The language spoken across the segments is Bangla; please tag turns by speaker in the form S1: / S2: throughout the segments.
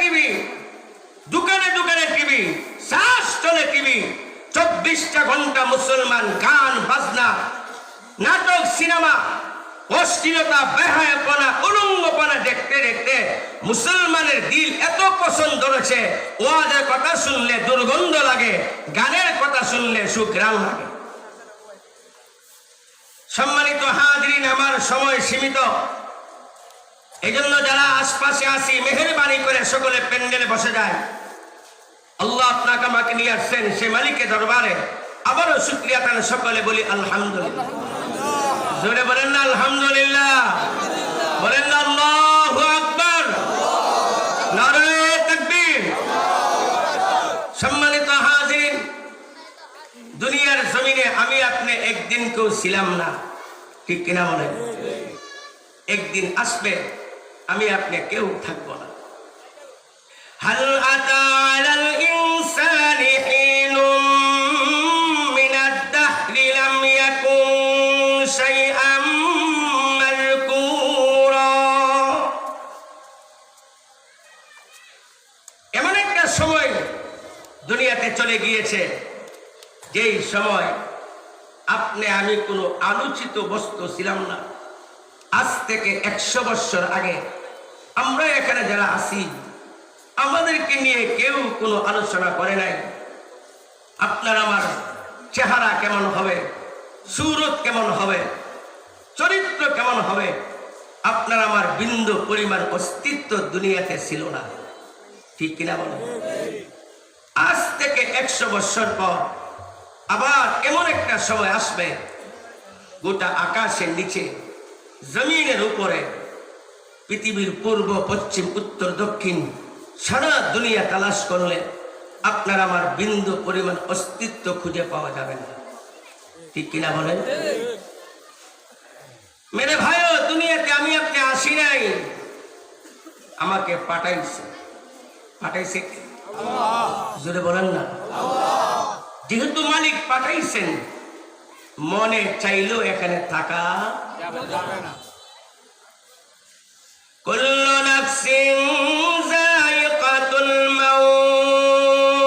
S1: টিভি, দোকানে দোকানে টিভি, শ্বাস চলে টিভি, 24টা ঘন্টা মুসলমান গান বাজনা, নাটক, সিনেমা, অশ্লীলতা, বেহায়াপনা, উলঙ্গপনা দেখতে দেখতে মুসলমানের দিল এত পছন্দ ধরেছে, ওয়াজের কথা শুনলে দুর্গন্ধ লাগে, গানের কথা শুনলে সুঘ্রাণ লাগে। সম্মানিত হাজিরিন, আমার সময় সীমিত, এজন্য যারা আশপাশে আসি মেহেরবানি করে সকলে প্যান্ডেলে বসে যায়। আল্লাহ আপনাকে আমাকে নিয়ে আসছেন সে মালিকের দরবারে আবারও শুকরিয়া তার সকলে বলি আলহামদুলিল্লাহ। জোরে বলেন না আলহামদুলিল্লাহ, বলেন না আল্লাহু আকবার, নারে তাকবীর। সম্মানিত হাজিরিন, দুনিয়ার জমিনে আমি আপনি একদিন কেউ ছিলাম না, ঠিক কিনা বলেন? একদিন আসবে আমি আপনি কেউ থাকবো না। হাল আতা আলাল ইনসানি হিনুম মিনাদ দাহরি লাম ইয়াকুন শাইআম মাযকুরা। এমন একটা সময় দুনিয়াতে চলে গিয়েছে যেই সময় আপনি আমি কোনো আলোচিত বস্তু ছিলাম না। আজ থেকে 100 বছর আগে আমরা এখানে যারা আছি আমাদেরকে নিয়ে কেউ কোনো আলোচনা করে নাই। আপনার আমার চেহারা কেমন হবে, সুরত কেমন হবে, চরিত্র কেমন হবে, আপনার আমার বিন্দু পরিমাণ অস্তিত্ব দুনিয়াতে ছিল না, ঠিক কিনা বলেন? আজ থেকে 100 বছর পর আবার এমন একটা সময় আসবে, গোটা আকাশের নিচে, জমিনের উপরে, পৃথিবীর পূর্ব পশ্চিম উত্তর দক্ষিণ সারা দুনিয়া তালাশ করলে আপনার আমার বিন্দু পরিমাণ অস্তিত্ব খুঁজে পাওয়া যাবে না, ঠিক কিনা বলেন? মেরে ভাইও, দুনিয়াতে আমি আপনি আসি নাই, আমাকে পাঠাইছে। পাঠাইছে কে? জোরে বলেন না। যেহেতু মালিক পাঠাইছেন, মনে চাইলেও এখানে থাকা যাবে না। কুল্লু নাফসিন যায়িকাতুল মাউত।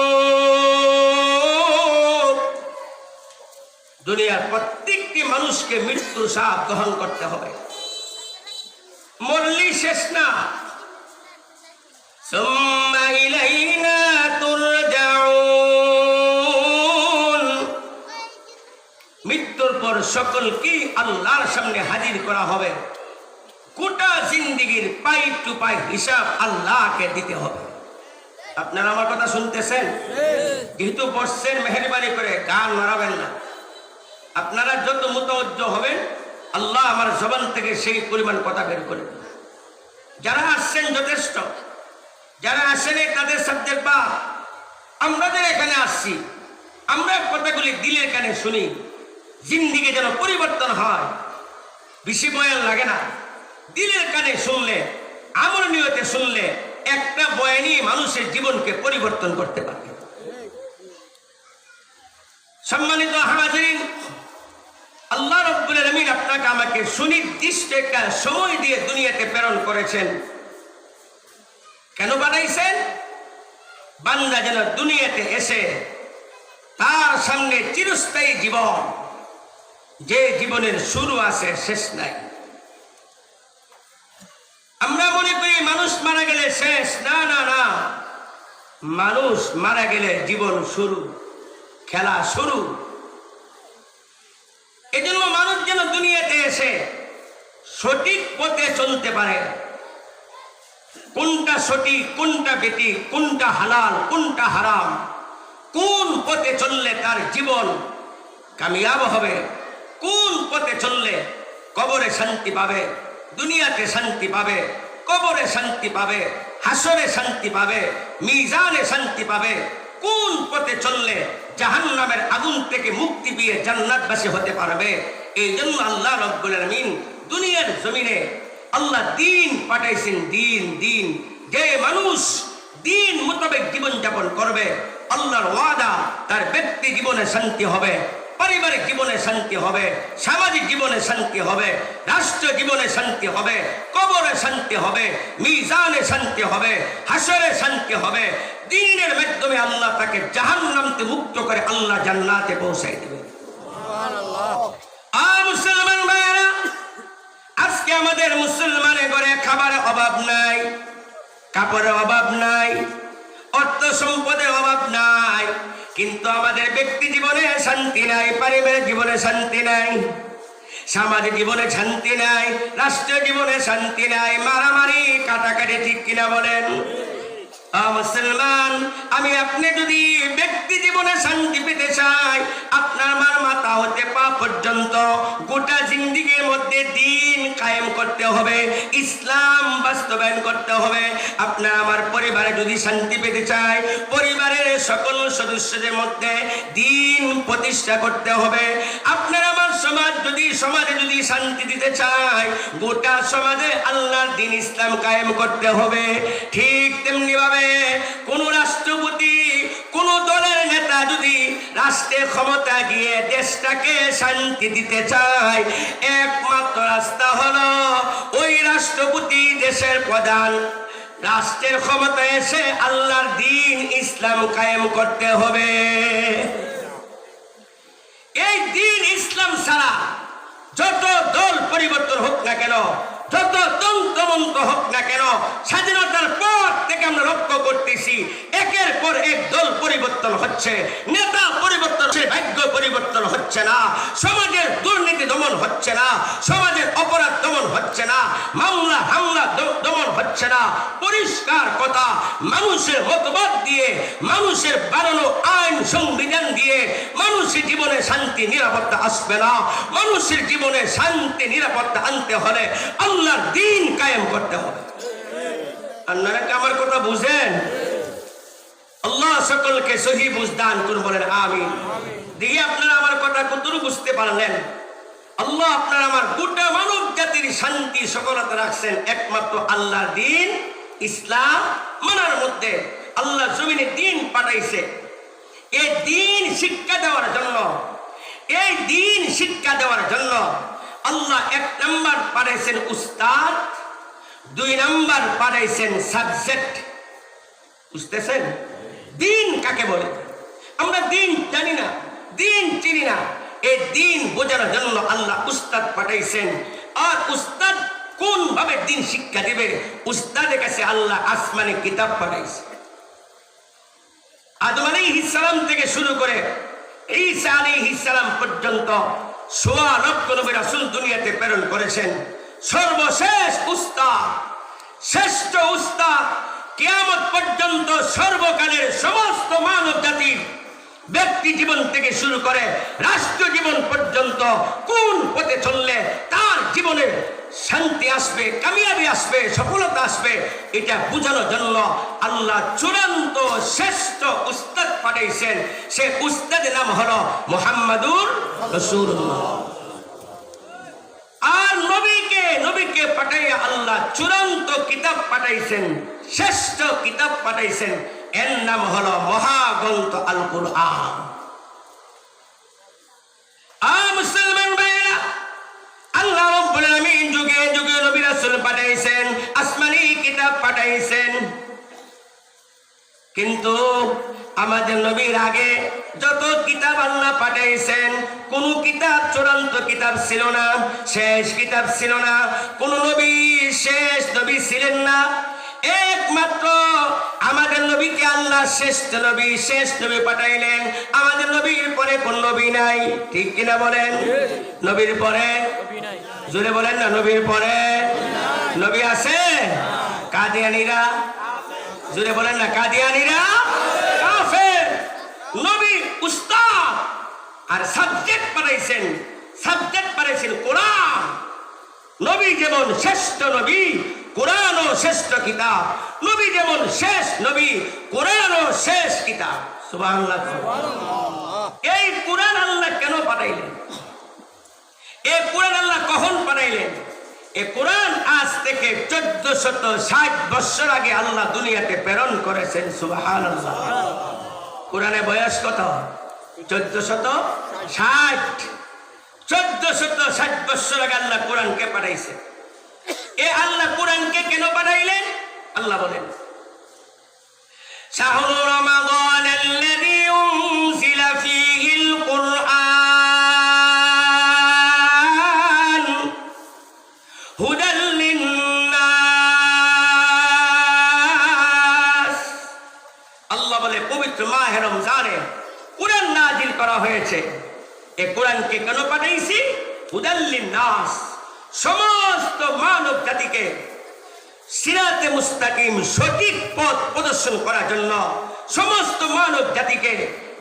S1: দুনিয়ার প্রত্যেকটি মানুষকে মৃত্যুর স্বাদ গ্রহণ করতে হবে, মরলি শেষ না। সুম্মা ইলাইনা তুরজাউন। মৃত্যুর পর সকলকে আল্লাহর সামনে হাজির করা হবে। গোটা জিন্দেগির পাই টু পাই হিসাব আল্লাহকে দিতে হবে। আপনারা আমার কথা শুনতেছেন? যেহেতু বসছেন, মেহেরবানি করে গান মারাবেন না। আপনারা যত মুতাওয়াজ্জ হবেন আল্লাহ আমার জবান থেকে সেই পরিমাণ কথা বের করে দেবেন। যারা আসছেন যথেষ্ট, যারা আসেনি তাদের সাবজেক্ট বা আমরা যারা এখানে আসছি, আমরা কথাগুলি দিলের কানে শুনি, জিন্দিগি যেন পরিবর্তন হয়। বেশি বয়ান লাগে না, দিলের কানে শুনলে, আমল নিয়তে শুনলে একটা বয়ানই মানুষের জীবনকে পরিবর্তন করতে পারে। সম্মানিত হাজিরিন, আল্লাহ রাব্বুল আলামিন আপনাকে আমাকে সুনির্দিষ্ট একটা সময় দিয়ে দুনিয়াতে প্রেরণ করেছেন। কেন বানাইছেন? বান্দা যেন দুনিয়াতে এসে তার সামনে চিরস্থায়ী জীবন, যে জীবনের শুরু আছে শেষ নাই। আমরা মনে করি মানুষ মারা গেলে শেষ। না না না, মানুষ মারা গেলে জীবন শুরু, খেলা শুরু। এজন্য মানুষ যেন দুনিয়াতে এসে সঠিক পথে চলতে পারে। কোনটা সঠিক, কোনটা বেঠিক, কোনটা হালাল, কোনটা হারাম, কোন পথে চললে তার জীবন কামিয়াব হবে, কোন পথে চললে কবরে শান্তি পাবে, দুনিয়াতে শান্তি পাবে, কবরে শান্তি পাবে, হাসরে শান্তি পাবে, মিজানে শান্তি পাবে, কোন পথে চললে জাহান্নামের আগুন থেকে মুক্তি পেয়ে জান্নাতবাসী হতে পারবে। এই জন্য আল্লাহ রাব্বুল আলামিন দুনিয়ার জমিনে আল্লাহ দিন পাঠাইছেন। দিন দিন যে মানুষ দিন মোতাবেক জীবন যাপন করবে, আল্লাহর ওয়াদা তার ব্যক্তি জীবনে শান্তি হবে, পারিবারিক জীবনে শান্তি হবে, সামাজিক জীবনে শান্তি হবে, রাষ্ট্র জীবনে শান্তি হবে, কবরে শান্তি হবে, মিজানে শান্তি হবে, হাসরে শান্তি হবে। দ্বীনের মাধ্যমে আল্লাহ তাকে জাহান্নাম থেকে মুক্ত করে আল্লাহ জান্নাতে পৌঁছায় দেবে। সুবহানাল্লাহ। মুসলমান ভাইরা, আজকে আমাদের মুসলমানের ঘরে খাবারের অভাব নাই, কাপড়ের অভাব নাই, অর্থ সম্পদের অভাব নাই, কিন্তু আমাদের ব্যক্তি জীবনে শান্তি নাই, পারিবারিক জীবনে শান্তি নাই, সামাজিক জীবনে শান্তি নাই, রাষ্ট্রীয় জীবনে শান্তি নাই, মারামারি কাটাকাটি, ঠিক কিনা বলেন? মুসলমান, আমি আপনি যদি ব্যক্তি জীবনে শান্তি পেতে চাই, আপনার আমার মাথা হতে পা পর্যন্ত গোটা জিন্দেগির মধ্যে দ্বীন কায়েম করতে হবে, ইসলাম বাস্তবায়ন করতে হবে। আপনার আমার পরিবারে যদি শান্তি পেতে চাই, পরিবারের সকল সদস্যদের মধ্যে দ্বীন প্রতিষ্ঠা করতে হবে। আপনার আমার সমাজে যদি শান্তি দিতে চাই, গোটা সমাজে আল্লাহর দ্বীন ইসলাম কায়েম করতে হবে। ঠিক তেমনি ভাবে কোন রাষ্ট্রপতি, কোন দলের নেতা যদি রাষ্ট্রের ক্ষমতা গিয়ে দেশটাকে শান্তি দিতে চায়, একমাত্র রাস্তা হলো ওই রাষ্ট্রপতি, দেশের প্রধান, রাষ্ট্রের ক্ষমতা এসে আল্লাহর দ্বীন ইসলাম কায়েম করতে হবে। এই দ্বীন ইসলাম ছাড়া যত দল পরিবর্তন হোক না কেন, যত তন্ত্রমন্ত্র হোক না কেন, স্বাধীনতার পর থেকে আমরা লক্ষ্য করতেছি একের পর এক দল পরিবর্তন হচ্ছে, নেতা পরিবর্তন হচ্ছে, ভাগ্য পরিবর্তন হচ্ছে না, সমাজের দুর্নীতি দমন হচ্ছে না, সমাজের অপরাধ দমন হচ্ছে না, মামলা হামলা দমন হচ্ছে না। পরিষ্কার কথা, মানুষের মতবাদ দিয়ে, মানুষের বানানো আইন সংবিধান দিয়ে মানুষের জীবনে শান্তি নিরাপত্তা আসবে না। মানুষের জীবনে শান্তি নিরাপত্তা আনতে হলে আল্লাহর দ্বীন কায়েম করতে হবে। আপনারা কি আমার কথা বুঝেন? আল্লাহ সকলকে সহি বুঝ দান করুন, বলেন আমিন। দেখি আপনারা আমার কথা কতটুকু বুঝতে পারলেন? আল্লাহ আপনার আমার গোটা মানব জাতির শান্তি সফলতা রাখছেন একমাত্র আল্লাহর দ্বীন ইসলাম মানার মধ্যে। আল্লাহ জমিনে দ্বীন পাঠাইছে এই দ্বীন শিক্ষা দেওয়ার জন্য, এই দ্বীন শিক্ষা দেওয়ার জন্য আল্লাহ এক নাম্বার পাঠাইছেন উস্তাদ, দুই নাম্বার পাঠাইছেন সাবজেক্ট। বুঝতেছেন দ্বীন কাকে বলে? আমরা দ্বীন জানি না, দ্বীন চিনি না। এই দ্বীন বোঝানোর জন্য আল্লাহ উস্তাদ পাঠাইছেন। আর উস্তাদ কোন ভাবে দ্বীন শিক্ষা দিবে? উস্তাদের কাছে আল্লাহ আসমানি কিতাব পাঠাইছে। আদম আলাইহিস সালাম থেকে শুরু করে ঈসা আলাইহিস সালাম পর্যন্ত ১৬ লক্ষ নবী রাসূল দুনিয়াতে প্রেরণ করেছেন। সর্বশেষ উস্তাদ, শ্রেষ্ঠ উস্তাদ, কিয়ামত পর্যন্ত সর্বকালের সমস্ত মানব জাতির ব্যক্তি জীবন থেকে শুরু করে রাষ্ট্র জীবন পর্যন্ত কোন পথে চললে তার জীবনে শান্তি আসবে, কামিয়াবি আসবে, সফলতা আসবে, এটা বোঝানোর জন্য আল্লাহ চূড়ান্ত শ্রেষ্ঠ উস্তাদ পাঠাইছেন। সে উস্তাদের নাম হলো মুহাম্মাদুর রাসূলুল্লাহ। আর নবীকে পাঠাইয়া আল্লাহ চূড়ান্ত কিতাব পাঠাইছেন, শ্রেষ্ঠ কিতাব পাঠাইছেন, এর নাম হলো মহাগ্রন্থ আল কুরআন। মুসলমান ভাইরা, আল্লাহ রাব্বুল আলামিন যুগে যুগে নবী রাসূল পাঠাইছেন, আসমানি কিতাব পাঠাইছেন। কিন্তু আমাদের নবীর আগে যত কিতাব আল্লাহ পাঠাইছেন, কোন কিতাব চূড়ান্ত কিতাব ছিল না, শেষ কিতাব ছিল না। কোন নবী শেষ নবী ছিলেন না। একমাত্র আমাদের নবীকে আল্লাহ শ্রেষ্ঠ নবী, শেষ নবী পাঠাইলেন। আমাদের নবীর পরে কোন নবী নাই, ঠিক কিনা বলেন? নবীর পরে জোরে বলেন না, নবীর পরে নবী আছে? কাদিয়ানীরা জোরে বলেন না, কাদিয়ানীরা কাফের। নবী উস্তাদ আর সাবজেক্ট পাঠাইছেন কোরআন। নবী যেমন শ্রেষ্ঠ নবী, কোরআনও শ্রেষ্ঠ কিতাব। নবী যেমন শেষ নবী, কোরআনও শেষ কিতাব। সুবহানাল্লাহ। এই কোরআন আল্লাহ কেন পাঠাইলেন? এই কোরআন আল্লাহ কখন পাঠাইলেন? এই কোরআন আজ থেকে 1460 বছর আগে আল্লাহ দুনিয়াতে প্রেরণ করেছেন। সুবহানাল্লাহ। কোরআনের বয়স কত? 1460 1460 বছর আগে আল্লাহ কোরআনকে পাঠাইছে। এ আল্লাহ কোরআনকে কেন পাঠাইলেন? আল্লাহ বলেন, শাহরু রমাদান আল্লাযী উনজিলা ফীহিল কুরআন হুদাল লিন্নাস। আল্লাহ বলে পবিত্র মাহে রমজানে কোরআন নাজিল করা হয়েছে। এই কোরআনকে কেন পাঠাইছি? হুদাল লিন্নাস, সমস্ত মানব জাতিকে সিরাতে মুস্তাকিম সঠিক পথ প্রদর্শন করার জন্য, সমস্ত মানব জাতিকে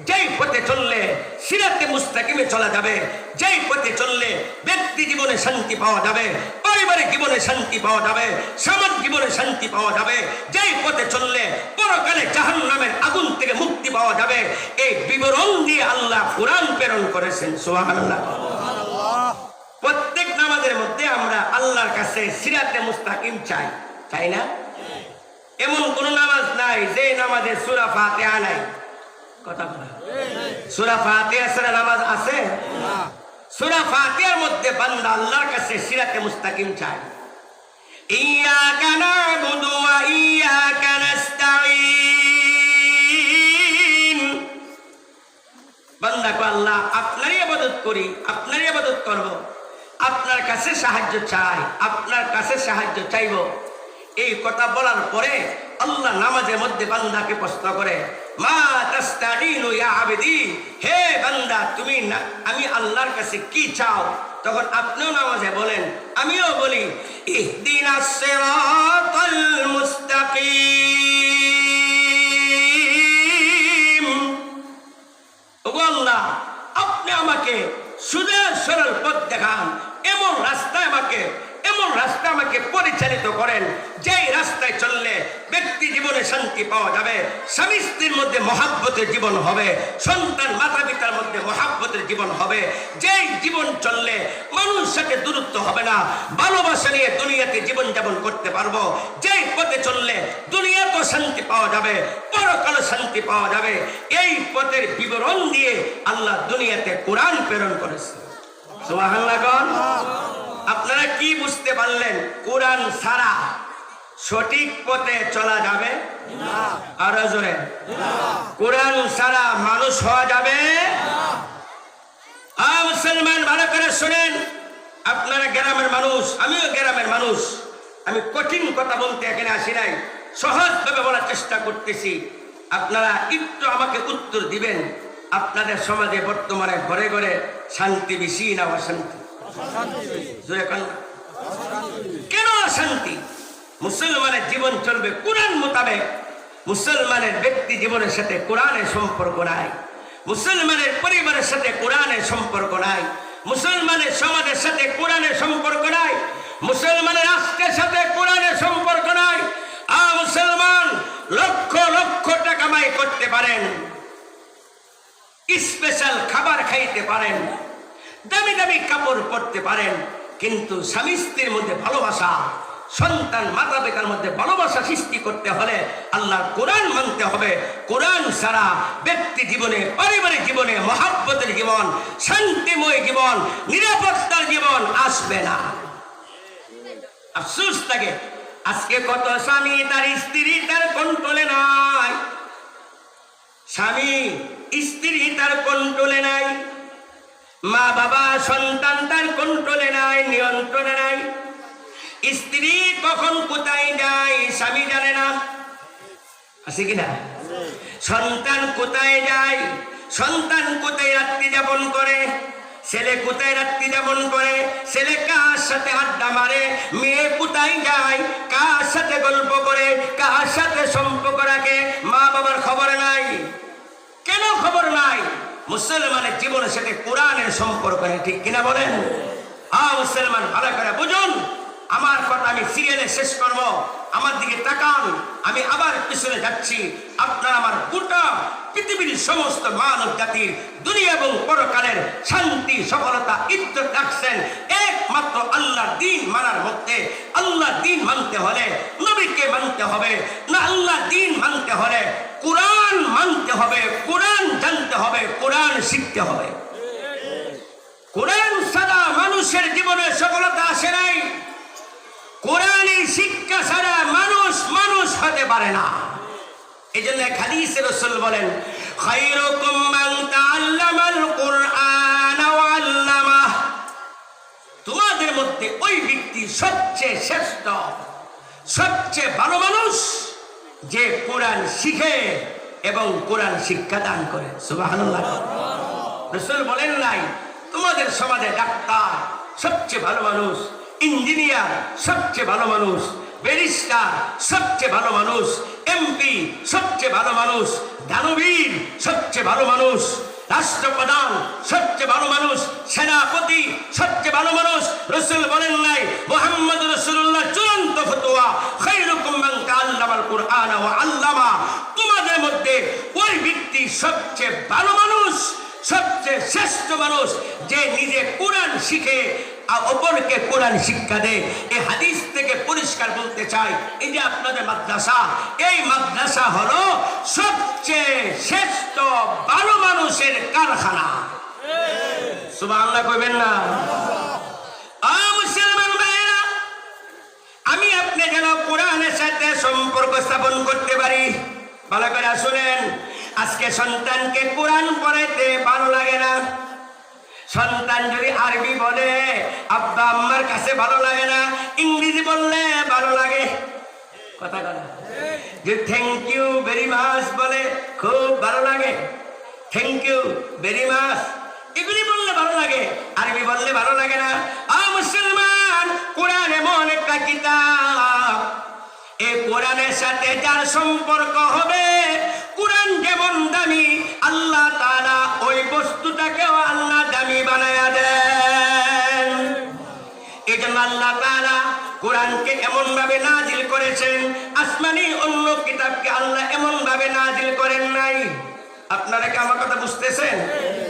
S1: যেই পথে চললে সিরাতে মুস্তাকিমে চলা যাবে, যেই পথে চললে ব্যক্তি জীবনে শান্তি পাওয়া যাবে, পারিবারিক জীবনে শান্তি পাওয়া যাবে, সমাজ জীবনে শান্তি পাওয়া যাবে, যেই পথে চললে পরকালে জাহান্নামের আগুন থেকে মুক্তি পাওয়া যাবে, এই বিবরণ দিয়ে আল্লাহ কোরআন প্রেরণ করেছেন। সুবহানাল্লাহ। প্রত্যেক নামাজের মধ্যে আমরা আল্লাহর কাছে সিরাতে মুস্তাকিম চাই, তাই না? এমন কোন নামাজ নাই যে নামাজে সূরা ফাতিহা নাই। কথা বলা, সূরা ফাতিহা ছাড়া নামাজ আছে? সূরা ফাতিহার মধ্যে বান্দা আল্লাহর কাছে সিরাতে মুস্তাকিম চায়। ইয়্যাকা না'বুদু ওয়া ইয়্যাকা নাস্তাঈন। বান্দা কয়, আল্লাহ আপনারই ইবাদত করি, আপনারই ইবাদত করব, আপনার কাছে সাহায্য চাই, আপনার কাছে সাহায্য চাইব। এই কথা বলার পরে আল্লাহ নামাজের মধ্যে বান্দাকে প্রশ্ন করে, মা তাস্তাঈনু ইয়া আবদি, হে বান্দা তুমি আমি আল্লাহর কাছে কি চাও? তখন আপনিও নামাজে বলেন, আমিও বলি, ইহদিনাস সিরাতাল মুস্তাকিম। ওগো আল্লাহ, আপনি আমাকে সোজা সরল পথ দেখান, এমন রাস্তা আমাকে পরিচালিত করেন যেই রাস্তায় চললে ব্যক্তি জীবনে শান্তি পাওয়া যাবে, স্বামী স্ত্রীর মধ্যে মহাব্বতের জীবন হবে, সন্তান মাতা পিতার মধ্যে মহাব্বতের জীবন হবে, যেই জীবন চললে মানুষ সাথে দূরত্ব হবে না, ভালোবাসা নিয়ে দুনিয়াতে জীবন যাপন করতে পারবো, যেই পথে চললে দুনিয়াতেও শান্তি পাওয়া যাবে, পরকালে শান্তি পাওয়া যাবে, এই পথের বিবরণ দিয়ে আল্লাহ দুনিয়াতে কোরআন প্রেরণ করেছে। সুবহানাল্লাহ। আপনারা কি বুঝতে পারলেন? কোরআন ছাড়া সঠিক পথে চলা যাবে না। আরো জোরে, কোরআন ছাড়া মানুষ হওয়া যাবে না। মুসলমান ভালো করে শুনেন, আপনারা গ্রামের মানুষ, আমিও গ্রামের মানুষ, আমি কঠিন কথা বলতে এখানে আসি নাই, সহজভাবে বলার চেষ্টা করতেছি। আপনারা একটু আমাকে উত্তর দিবেন, আপনাদের সমাজে বর্তমানে ঘরে ঘরে শান্তি বেশি না অশান্তি? কেন অশান্তি? মুসলমানের জীবন চলবে কোরআন মোতাবেক, মুসলমানের ব্যক্তি জীবনের সাথে কোরআনের সম্পর্ক নাই, মুসলমানের পরিবারের সাথে কোরআনের সম্পর্ক নাই, মুসলমানের সমাজের সাথে কোরআনের সম্পর্ক নাই, মুসলমানের রাষ্ট্রের সাথে কোরআনের সম্পর্ক নাই। মুসলমান লক্ষ লক্ষ টাকা কামাই করতে পারেন, স্পেশাল খাবার খাইতে পারেন, দামি দামি কাপড় পরতে পারেন, কিন্তু স্বামী স্ত্রীর মধ্যে ভালোবাসা, সন্তান মাতা পিতার মধ্যে ভালোবাসা সৃষ্টি করতে হলে আল্লাহর কোরআন মানতে হবে। কোরআন ছাড়া ব্যক্তি জীবনে, পারিবারিক জীবনে মহাব্বতের জীবন, শান্তিময় জীবন, নিরাপত্তার জীবন আসবে না। আফসোস লাগে, আজকে কত স্বামী তার স্ত্রী তার কন্ট্রোলে নাই, স্বামী স্ত্রী তার কন্ট্রোলে নাই, মা বাবা সন্তান তার কন্ট্রোলে নাই, নিয়ন্ত্রণে নাই। স্ত্রী কখন কোথায় যায় স্বামী জানে না, আছে কিনা? সন্তান কোথায় যায়, সন্তান কোথায় রাত্রি যাপন করে, ছেলে কোথায় রাত্রি যাপন করে, ছেলে কার সাথে আড্ডা মারে, মেয়ে কোথায় যায়, কার সাথে গল্প করে, কার সাথে সম্পর্ক রাখে, মা বাবার খবর নাই। কেন খবর নাই? মুসলমানের জীবনের সাথে কোরআনের সম্পর্ক নেই, ঠিক কিনা বলেন? মুসলমান ভালো করে বুঝুন আমার কথা। আমি সিরিয়ালে শেষ করবো, আমার দিকে তাকান, আমি আবার পিছনে যাচ্ছি। আপনারা আমার গোটা পৃথিবীর সমস্ত মানব জাতির দুনিয়া এবং পরকালের শান্তি, সফলতা, ইজ্জত রাখছেন একমাত্র আল্লাহর দ্বীন মানার মধ্যে। আল্লাহর দ্বীন মানতে হলে নবীকে মানতে হবে না, আল্লাহর দ্বীন মানতে হলে কোরআন মানতে হবে, কোরআন জানতে হবে, কোরআন শিখতে হবে। কোরআন ছাড়া মানুষের জীবনে সফলতা আসে নাই। কোরআনী শিক্ষা ছাড়া মানুষ মানুষ হতে পারে না। এই জন্য এক হাদিসে রাসূল বলেন, খায়রুকুম মান তাআল্লামাল কুরআন ওয়া আল্লামাহ। তোমাদের মধ্যে ওই ব্যক্তি সবচেয়ে শ্রেষ্ঠ, সবচেয়ে ভালো মানুষ যে কোরআন শিখে এবং কোরআন শিক্ষা দান করে। সুবহানাল্লাহ। রাসূল বলেন নাই তোমাদের সমাজে ডাক্তার সবচেয়ে ভালো মানুষ, ইঞ্জিনিয়ার সবচেয়ে ভালো মানুষ, ব্যারিস্টার সবচেয়ে ভালো মানুষ, এমপি সবচেয়ে ভালো মানুষ, দানবীর সবচেয়ে ভালো মানুষ, রাষ্ট্রপ্রধান সবচেয়ে ভালো মানুষ, সেনাপতি সবচেয়ে ভালো মানুষ। রাসূল বলেন নাই মুহাম্মদ রাসূলুল্লাহ চূড়ান্ত ফতোয়া, খায়রুকুম মান তাআল্লামাল কুরআন ওয়া আল্লামা। তোমাদের মধ্যে ওই ব্যক্তি সবচেয়ে ভালো মানুষ, সবচেয়ে শ্রেষ্ঠ মানুষ যে নিজে কোরআন শিখে আর অপরকে কোরআন শিক্ষা দেয়। এই হাদিস থেকে পরিষ্কার বলতে চাই, এই যে আপনাদের মাদ্রাসা, এই মাদ্রাসা হলো সবচেয়ে শ্রেষ্ঠ ভালো মানুষের কারখানা। সুবহানাল্লাহ কইবেন না? মুসলমান ভাইরা, আমি আপনি যেন কোরআনের সাথে সম্পর্ক স্থাপন করতে পারি। ভালো করে শুনেন, আজকে সন্তানকে কোরআন পড়াইতে ভালো লাগে না। সন্তান যদি আরবি বলে আব্বা আম্মার কাছে ভালো লাগে না, ইংরেজি বললে ভালো লাগে। কথা কথা যে থ্যাংক ইউ ভেরি মাচ বলে খুব ভালো লাগে। থ্যাংক ইউ ভেরি মাচ এগুলি বললে ভালো লাগে, আরবি বললে ভালো লাগে না। মুসলমান, কোরআন এমন একটা কিতাব, এই কোরআনের সাথে যার সম্পর্ক হবে, কোরআন যেমন দামি, আল্লাহ তাআলা ওই বস্তুটাকেও আল্লাহ দামি বানায়া দেন। এই জন্য আল্লাহ তাআলা কোরআনকে এমন ভাবে নাজিল করেছেন, আসমানি অন্য কিতাবকে আল্লাহ এমন ভাবে নাজিল করেন নাই। আপনারা কি আমার কথা বুঝতেছেন?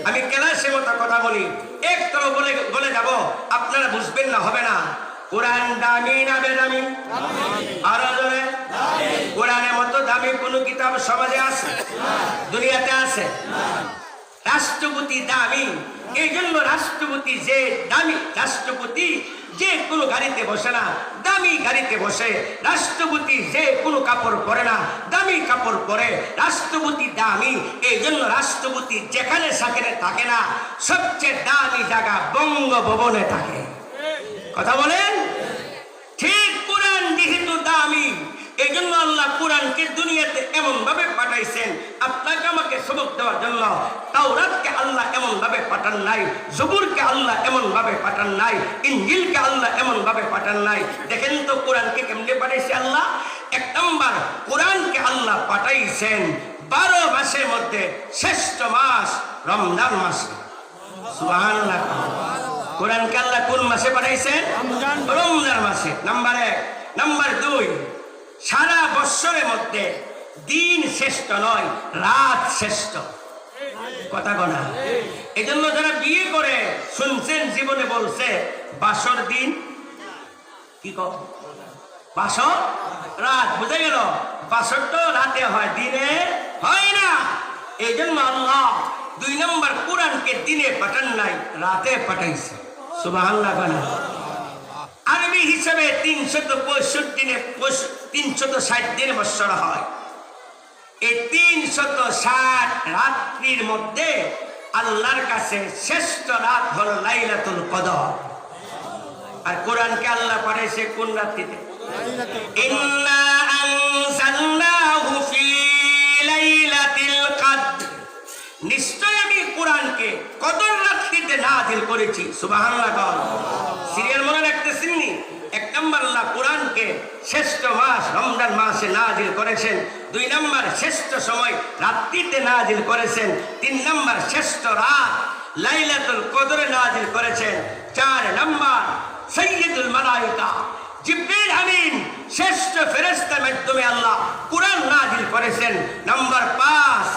S1: আমি ক্লাসের মতো কথা বলি, একটাও বলে যাব, আপনারা বুঝবেন না, হবে না। কোরআন দামি না বেদামি? আরো জোরে। কোরআনের মতো দামি কোন কিতাব সমাজে আছে? দুনিয়াতে আছে? রাষ্ট্রপতি দামি, এই জন্য রাষ্ট্রপতি যে দামি, রাষ্ট্রপতি যে কোনো গাড়িতে বসে না, দামি গাড়িতে বসে। রাষ্ট্রপতি যে কোনো কাপড় পরে না, দামি কাপড় পরে। রাষ্ট্রপতি দামি, এই জন্য রাষ্ট্রপতি যেখানে সেখানে থাকে না, সবচেয়ে দামি জায়গা বঙ্গভবনে থাকে। কথা বলেন ঠিক? কোরআন যেহেতু দামি, এই জন্য আল্লাহ কোরআনকে দুনিয়াতে এমন ভাবে পাঠাইছেন আপনাকে আমাকে সবক দেওয়ার জন্য। তাওরাতকে আল্লাহ এমন ভাবে পাঠান নাই, জবুরকে আল্লাহ এমন ভাবে পাঠান নাই, ইনজিলকে আল্লাহ এমন ভাবে পাঠান নাই। দেখেন তো কোরআনকে কেমনে পাঠাইছে আল্লাহ। এক নম্বর, কোরআনকে আল্লাহ পাঠাইছেন 12 মাসের মধ্যে শ্রেষ্ঠ মাস রমজান মাসে। সুবহানাল্লাহ। কোরআনকে আল্লাহ কোন মাসে পাঠাইছেন? রমজান মাসে। নাম্বার 1। নাম্বার 2, সারা বৎসরের মধ্যে দিন শ্রেষ্ঠ নয়, রাত শ্রেষ্ঠ। কথা বলা। এই জন্য যারা বিয়ে করে শুনছেন জীবনে বলছে বাসর দিন কি কর, বাসর রাত। বুঝে গেল? বাসর তো রাতে হয়, দিনে হয় না। এই জন্য আল্লাহ 2 নম্বর কোরআনকে দিনে পাঠান নাই, রাতে পাঠাইছে। সুবহানাল্লাহ। আরবি হিসাবে 365 দিনে 360 দিন বৎসর হয়। এই 360 রাত্রির মধ্যে আল্লাহর কাছে শ্রেষ্ঠ রাত হলো লাইলাতুল কদর। আর কোরআনকে আল্লাহ পাঠাইছে কোন রাত্রিতে? ইন্না আনজালনাহু ফি লাইলাতিল কদর। নিশ্চয় আমি কোরআনকে কদর রাত্রিতে নাযিল করেছি। সুবহানাল্লাহ। সিরিয়াল মনে রাখতেছেন নি? 1 নম্বর, আল্লাহ কোরআনকে শ্রেষ্ঠ মাস রমজান মাসে নাযিল করেছেন। 2 নম্বর, শ্রেষ্ঠ সময় রাত্রিতে নাযিল করেছেন। 3 নম্বর, শ্রেষ্ঠ রাত লাইলাতুল কদরে নাযিল করেছেন। 4 নম্বর, সাইয়্যিদুল মালায়েকা জিবরিল আমিন শ্রেষ্ঠ ফেরেশতার মাধ্যমে আল্লাহ কোরআন নাযিল করেছেন। নাম্বার 5,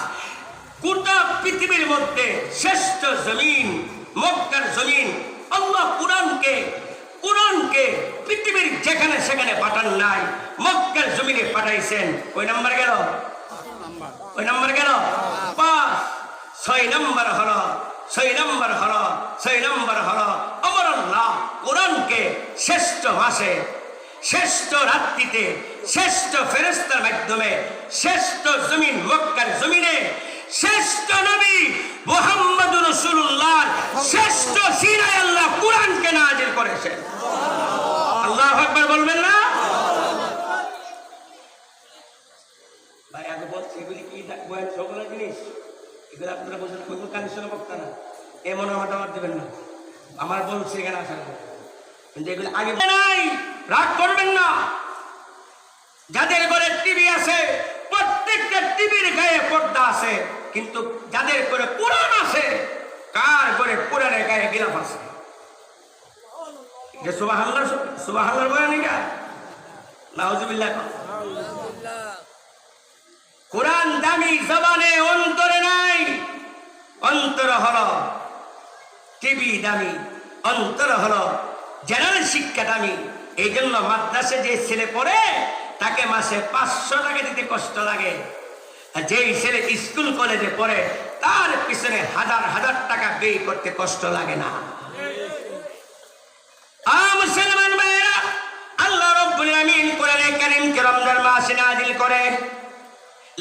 S1: গোটা পৃথিবীর মধ্যে শ্রেষ্ঠ জমিন মক্কার জমিন। আল্লাহ কোরআনকে পৃথিবীর যেখানে সেখানে পাঠান নাই, মক্কার জমিনে পাঠাইছেন। ওই নাম্বার গেল? ওই নাম্বার গেল 5। 6 নম্বর হলো 6 নম্বর হলো আমার আল্লাহ কোরআনকে শ্রেষ্ঠ মাসে, শ্রেষ্ঠ রাত্রিতে, শ্রেষ্ঠ ফেরেশতার মাধ্যমে, শ্রেষ্ঠ জমিন মক্কার জমিনে, শ্রেষ্ঠ নবী মুহাম্মদুর রাসূলুল্লাহ শ্রেষ্ঠ সিনায় আল্লাহ কোরআনকে নাযিল করেছেন। আল্লাহু আকবার বলবেন না? ভাই আগে বলছি এগুলি কি বয়ান সকলের জিনিস, এগুলো আপনারা বলছেন কোন কানেকশনে বক্তা না, এমন আমার দেবেন না, আমার বলছি এখানে আসার কিন্তু এগুলো আগে নাই, রাগ করবেন না। যাদের ঘরে টিভি আছে প্রত্যেকটা টিভির গায়ে পর্দা আছে, কিন্তু যাদের ঘরে কোরআন আছে কার ঘরে কোরআনের গায়ে গিলাফ আছে? যে সুবহানাল্লাহ, সুবহানাল্লাহ বলেন না, নাউজুবিল্লাহ। কোরআন দামি জবানে, অন্তরে নাই। অন্তর হলো টিভি দামি, অন্তর হলো জেনারেল শিক্ষা দামি। এই জন্য মাদ্রাসে যে ছেলে পড়ে তাকে মাসে 500 টাকা দিতে কষ্ট লাগে, আর যেই ছেলে স্কুল কলেজে পড়ে তার পিছনে হাজার হাজার টাকা ব্যয় করতে কষ্ট লাগে না। মুসলমান ভাইরা, আল্লাহ রাব্বুল আমিন কোরআনে কারীমকে রমজান মাসে নাযিল করে,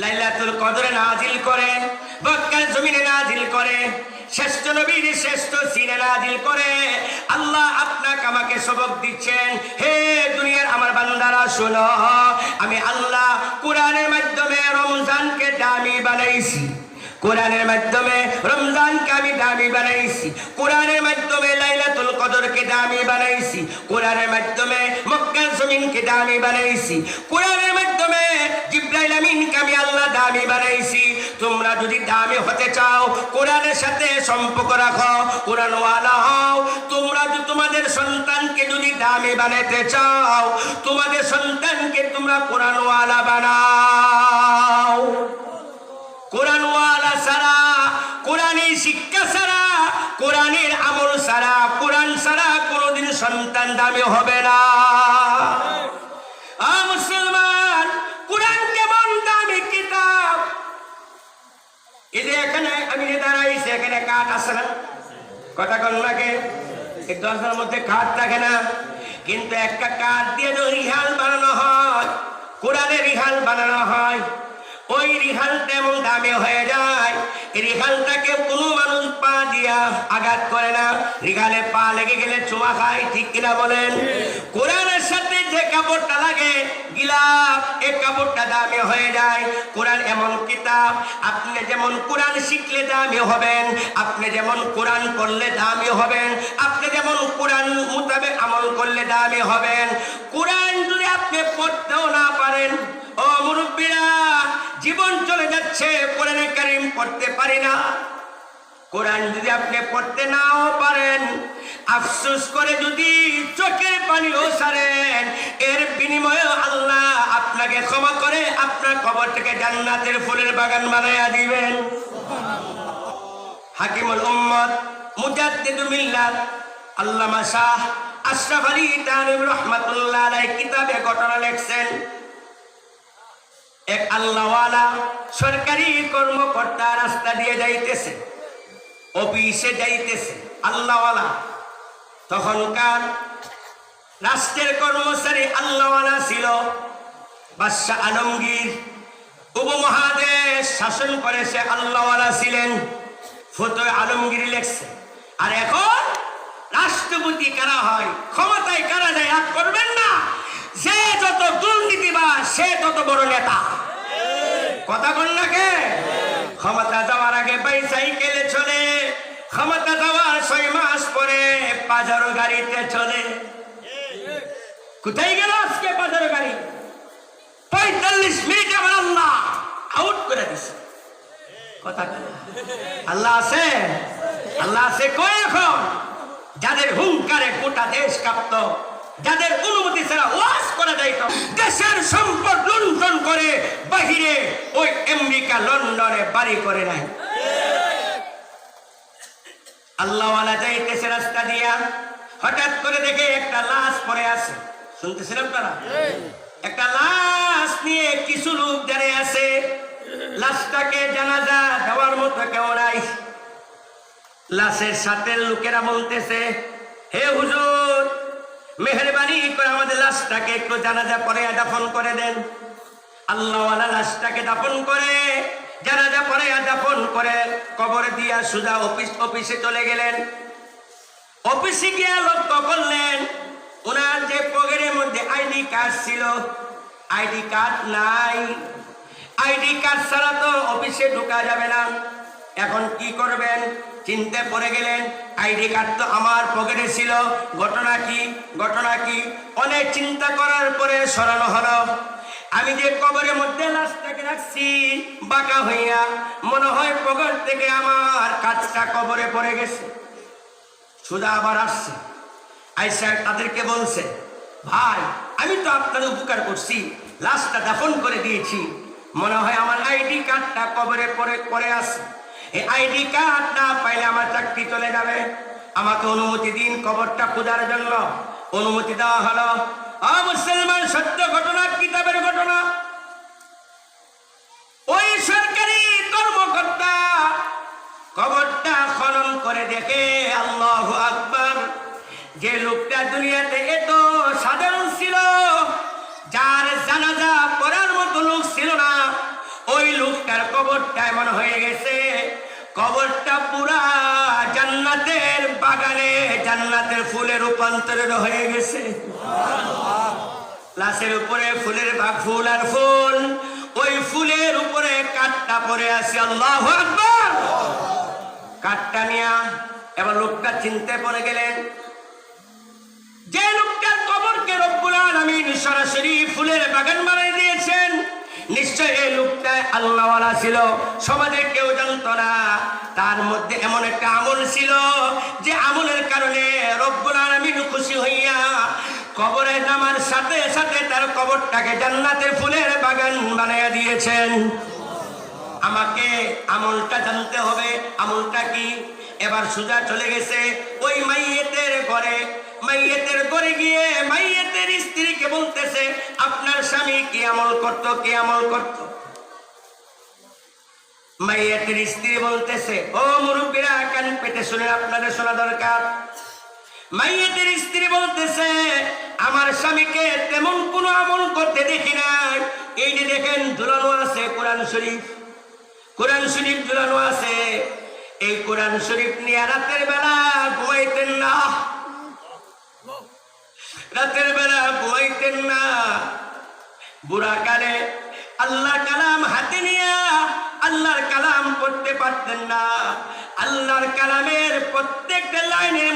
S1: লাইলাতুল কদরে নাযিল করে, মক্কার জমিনে নাযিল করে, শ্রেষ্ঠ নবীর শ্রেষ্ঠ সিনে নাযিল করে। আল্লাহ আপনাকে আমাকে সবক দিচ্ছেন, হে দুনিয়ার আমার বান্দারা শোনো, আমি আল্লাহ কোরআনের মাধ্যমে রমজানকে দামি বানাইছি, কোরআনের মাধ্যমে রমজানকে আমি দামি বানাইছি, কোরআনের মাধ্যমে লাইলাতুল কদরকে দামি বানাইছি, কোরআনের মাধ্যমে মক্কার জমিনকে দামি বানাইছি, কোরআনের মাধ্যমে জিবরাইল আমিনকে আমি আল্লাহ দামি বানাইছি। তোমরা যদি দামি হতে চাও কোরআনের সাথে সম্পর্ক রাখো, কোরআন ওয়ালা হও। তোমরা যদি তোমাদের সন্তানকে যদি দামি বানাতে চাও, তোমাদের সন্তানকে তোমরা কোরআন ওয়ালা বানাও। কোরআন ওয়ালা ছাড়া, কোরআনের শিক্ষা ছাড়া, কোরআনের আমল ছাড়া, কোরআন ছাড়া কোনোদিন সন্তান দামি হবে না। মুসলমান, কোরআন কেমন দামি কিতাব! এই যে এখানে আমি যে দাঁড়াইছি, এখানে কাঠ আছে না? কথা কন লাগে, এই দরজার মধ্যে কাঠ থাকে না, কিন্তু একটা কাঠ দিয়ে যে রিহাল বানানো হয়, কোরআনের রিহাল বানানো হয়, ওই রিহালটা এমন দামি হয়ে যায়, রিহালটাকে কোনো মানুষ পা দিয়া আঘাত করে না, রিহালে পা লেগে গেলে চোয়া খায়, ঠিক কিনা বলেন? কোরআনের সাথে যে কাপড়টা লাগে গিলাফ, এই কাপড়টা দামি হয়ে যায়। কোরআন এমন কিতাব, আপনি যেমন কোরআন শিখলে দামি হবেন, আপনি যেমন কোরআন পড়লে দামি হবেন, আপনি যেমন কোরআন মোতাবেক আমল করলে দামি হবেন। কোরআন যদি আপনি পড়তেও না পারেন, ও মুরব্বীরা, জীবন চলে যাচ্ছে, কোরআনে কারীম পড়তে পারি না। কোরআন যদি আপনি পড়তে নাও পারেন, আফসোস করে যদি চোখের পানিও ছাড়েন, এর বিনিময়ে আল্লাহ আপনাকে ক্ষমা করে আপনার কবরটাকে জান্নাতের ফুলের বাগান বানাইয়া দিবেন। হাকিমুল উম্মত, মুজাদ্দিদুল মিল্লাত আল্লামা শাহ আশরাফ আলী তানভী রাহমাতুল্লাহ আলাইহি কিতাবে ঘটনা লিখছেন। এক আল্লাহওয়ালা সরকারি কর্মকর্তা রাস্তা দিয়ে যাইতেছে, অফিসে যাইতেছে, আল্লাহওয়ালা। তখনকার রাষ্ট্রের কর্মচারী আল্লাহওয়ালা ছিল বাদশাহ আলমগীর, উপমহাদেশ শাসন করে সে আল্লাহওয়ালা ছিলেন। ফতোয়া আলমগীর লেখছে। আর এখন রাষ্ট্রপতি কারা হয়, ক্ষমতায় কারা যায়, রাগ করবেন না। যে যত দুর্নীতিবাজ সে তত বড় নেতা। কথা বল না কে? ক্ষমতা যাওয়ার আগে বাইসাইকেলে চলে, ক্ষমতা যাওয়ার 6 মাস পরে পাজারো গাড়িতে চলে। কোথায় গেল আজকে পাজারো গাড়ি? 45 মিনিটে আমার আল্লাহ আউট করে দিছে। কথা আল্লাহ আছে, আল্লাহ আছে কই এখন? যাদের হুঙ্কারে গোটা দেশ কাঁপত, যাদের অনুমতি ছাড়া ওয়াজ করা যাইত, দেশের সম্পদ লুণ্ঠন করে বাহিরে ওই আমেরিকা লন্ডনে বাড়ি করে নাই। আল্লাহওয়ালা যাইতেছে রাস্তা দিয়া, হঠাৎ করে দেখে একটা লাশ পড়ে আছে। শুনতেছিলাম তারা, একটা লাশ নিয়ে কিছু লোক দাঁড়িয়ে আছে। লাশটাকে জানাজা দেওয়ার মতো কেউ নাই। লাশের সাথে লোকেরা বলতেছে, হে হুজুর, মেহেরবানি করে আমাদের লাশটাকে একটু জানাজা পড়ে দাফন করে দেন। আল্লাহওয়ালা লাশটাকে দাফন করে, জানাজা পড়ে দাফন করে কবরে দিয়া সুজা অফিসে চলে গেলেন। অফিসে গিয়ে লক্ষ্য করলেন ওনার যে পকেটের মধ্যে আইডি কার্ড ছিল, আইডি কার্ড নাই। আইডি কার্ড ছাড়া তো অফিসে ঢোকা যাবে না। এখন কি করবেন চিন্তা পড়ে গেলেন। আইডি কার্ড তো আমার পকেটে ছিল, ঘটনা কি ঘটনা কি? অনেক চিন্তা করার পরে সরানো হলো, আমি যে কবরের মধ্যে লাশটাকে রাখছি বাঁকা হইয়া, মনে হয় পকেট থেকে আমার কার্ডটা কবরে পড়ে গেছে। সুদা আবার আসছে, আইসা তাদেরকে বলছে, ভাই আমি তো আপনাদের উপকার করছি, লাশটা দাফন করে দিয়েছি, মনে হয় আমার আইডি কার্ডটা কবরে পড়ে আছে। এই আইডি কার্ড না পাইলে আমার চাকরি চলে যাবে, আমাকে অনুমতি দিন কবরটা খোঁজার জন্য। অনুমতি দেওয়া হলো। মুসলমান, সত্য ঘটনা, কিতাবের ঘটনা। ওই সরকারি কর্মকর্তা কবরটা খনন করে দেখে, আল্লাহু আকবার, যে লোকটা দুনিয়াতে এত সাধারণ ছিল, যার জানাজা পড়ার মতো লোক ছিল না, ওই লোকটার কবরটা এমন হয়ে গেছে, কবরটা পুরা জান্নাতের বাগানে জান্নাতের ফুলে রূপান্তরিত হয়ে গেছে। লাশের উপরে ফুলের বাগ, ফুল আর ফুল, ওই ফুলের উপরে কাঠটা পড়ে আছে। আল্লাহু আকবার। কাঠটা নিয়া এবার লোকটা চিনতে পড়ে গেলেন, যে লোকটার কবরকে রব্বুল আলামিন সরাসরি ফুলের বাগান বানিয়ে দিয়েছেন, নিশ্চয় এই লোকটা আল্লাহওয়ালা ছিল, সমাজে কেউ জানত না। তার মধ্যে এমন একটা আমল ছিল, যে আমলের কারণে রব্বুল আলামিন খুশি হইয়া কবরে নামার সাথে সাথে তার কবরটাকে জান্নাতের ফুলের বাগান বানিয়ে দিয়েছেন। আমাকে আমলটা জানতে হবে, আমলটা কি? এবার সুজা চলে গেছে ওই মাইয়েতের ঘরে। মাইয়েতের ঘরে গিয়ে মাইয়েতের স্ত্রীকে বলতেছে, আপনার স্বামী কি আমল করত, কি আমল করত? মাইয়েতের স্ত্রী বলতেছে, ও মুরব্বীরা, কান পেতে শুনে, আপনাদের শোনা দরকার। মাইয়েতের স্ত্রী বলতেছে, আমার স্বামীকে তেমন কোনো আমল করতে দেখি নাই। এই যে দেখেন ঝুলানো আছে কোরআন শরীফ, কোরআন শরীফ ঝুলানো আছে। এই কোরআন শরীফ নিয়ে রাতের বেলা ঘুমাইতেন না, রাতের বেলা ঘুমাইতেন না। বুড়া কালে আল্লাহর কালাম হাতে নিয়ে আল্লাহর কালাম পড়তে পারতেন না। আল্লাহর কালামের প্রত্যেকটা লাইনের